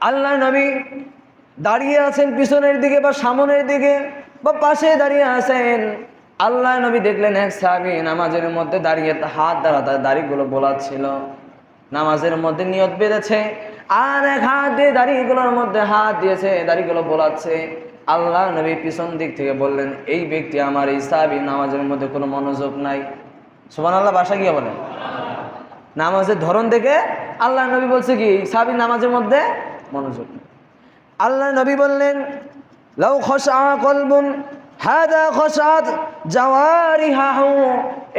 আল্লাহ নবী দাঁড়িয়ে আছেন পিছনের দিকে বা সামনের দিকে বা পাশে দাঁড়িয়ে আছেন। আল্লাহ নবী দেখলেন এক সাহাবী নামাজের মধ্যে দাঁড়িয়ে হাত দ্বারা তার দাড়িগুলো বোলাচ্ছিল, নামাজের মধ্যে নিয়ত বেঁধেছে, আর এক হাত দিয়ে দাড়িগুলোর মধ্যে হাত দিয়েছে, দাড়িগুলো বোলাচ্ছে। আল্লাহ নবী পিছন দিক থেকে বললেন, এই ব্যক্তি আমার, এই সাহাবী নামাজের মধ্যে কোনো মনোযোগ নাই। সুবহানাল্লাহ, বাসা গিয়ে বলেন। নামাজের ধরন দেখে আল্লাহ নবী বলছে কি, সাহাবীর নামাজের মধ্যে মনোযোগ নেই। আল্লাহ নবী বললেন, লাউ খশআ কলবুন হাদা খশআত জাওয়ারিহাহু,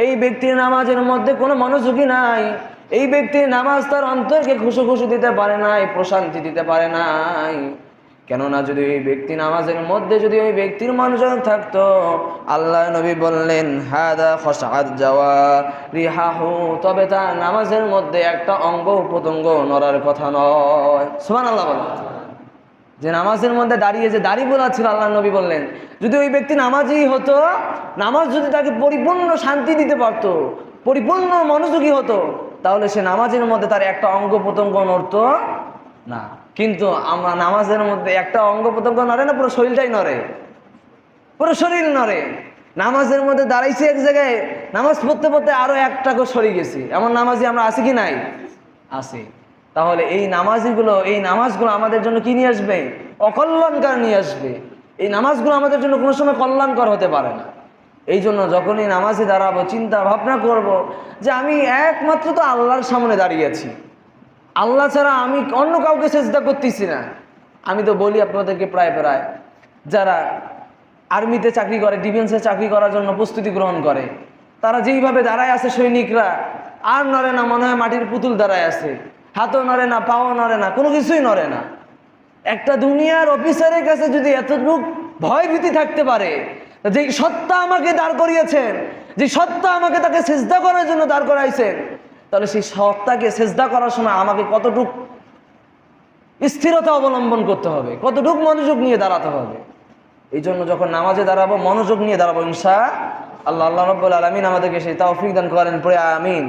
এই ব্যক্তির নামাজের মধ্যে কোনো মনোযোগই নাই, এই ব্যক্তির নামাজ তার অন্তরকে খুশি দিতে পারে নাই, প্রশান্তি দিতে পারে নাই। কেননা যদি ওই ব্যক্তি নামাজের মধ্যে যদি ওই ব্যক্তির মনোযোগ থাকতো, আল্লাহ নবী বললেন হাদা খশআত জাওয়ারিহাহু, তবে তার নামাজের মধ্যে একটা অঙ্গ প্রত্যঙ্গ নড়ার কথা নয়। সুবহানাল্লাহ বলেন। যে নামাজের মধ্যে দাঁড়িয়ে যে দাড়ি বোলাচ্ছিল, আল্লাহ নবী বললেন যদি ওই ব্যক্তি নামাজি হতো, নামাজ যদি তাকে পরিপূর্ণ শান্তি দিতে পারতো, পরিপূর্ণ মনোযোগী হতো, তাহলে সে নামাজের মধ্যে তার একটা অঙ্গ প্রত্যঙ্গ নড়তো না। কিন্তু আমরা নামাজের মধ্যে একটা অঙ্গ প্রত্যঙ্গ নড়ে না, পুরো শরীরটাই নড়ে, পুরো শরীর নড়ে। নামাজের মধ্যে দাঁড়াইছি এক জায়গায়, নামাজ পড়তে পড়তে আরো একটাকে সরে গেছি, এমন নামাজি আমরা আছি কি নাই? আছি। তাহলে এই নামাজগুলো আমাদের জন্য কি নিয়ে আসবে? অকল্যাণকর নিয়ে আসবে। এই নামাজগুলো আমাদের জন্য কোনো সময় কল্যাণকর হতে পারে না। এই জন্য যখনই নামাজে দাঁড়াবো, চিন্তা ভাবনা করব যে আমি একমাত্র তো আল্লাহর সামনে দাঁড়িয়ে আছি, আল্লাহ ছাড়া আমি অন্য কাউকে সেজদা করতেছি না। আমি তো বলি আপনাদেরকে, প্রায় যারা আর্মিতে চাকরি করে, ডিফেন্সে চাকরি করার জন্য প্রস্তুতি গ্রহণ করে, তারা যেইভাবে দাঁড়ায় আছে সৈনিকরা, আর নড়ে না, মনে হয় মাটির পুতুল দাঁড়ায় আছে, হাতও নড়ে না, পাও নড়ে না, কোনো কিছুই নড়ে না। একটা দুনিয়ার অফিসারের কাছে যদি এতটুকু ভয় ভীতি থাকতে পারে, যে সত্তা আমাকে দাঁড় করিয়েছেন, যে সত্তা আমাকে তাকে সেজদা করার জন্য দাঁড় করাইছেন, তাহলে সেই সত্তাকে সেজদা করার সময় আমাকে কতটুক স্থিরতা অবলম্বন করতে হবে, কতটুক মনোযোগ নিয়ে দাঁড়াতে হবে। এই জন্য যখন নামাজে দাঁড়াবো মনোযোগ নিয়ে দাঁড়াবো ইনশাআল্লাহ। আল্লাহ রাব্বুল আলামিন আমাদেরকে সেই তৌফিক দান করেন, পড়ে আমিন।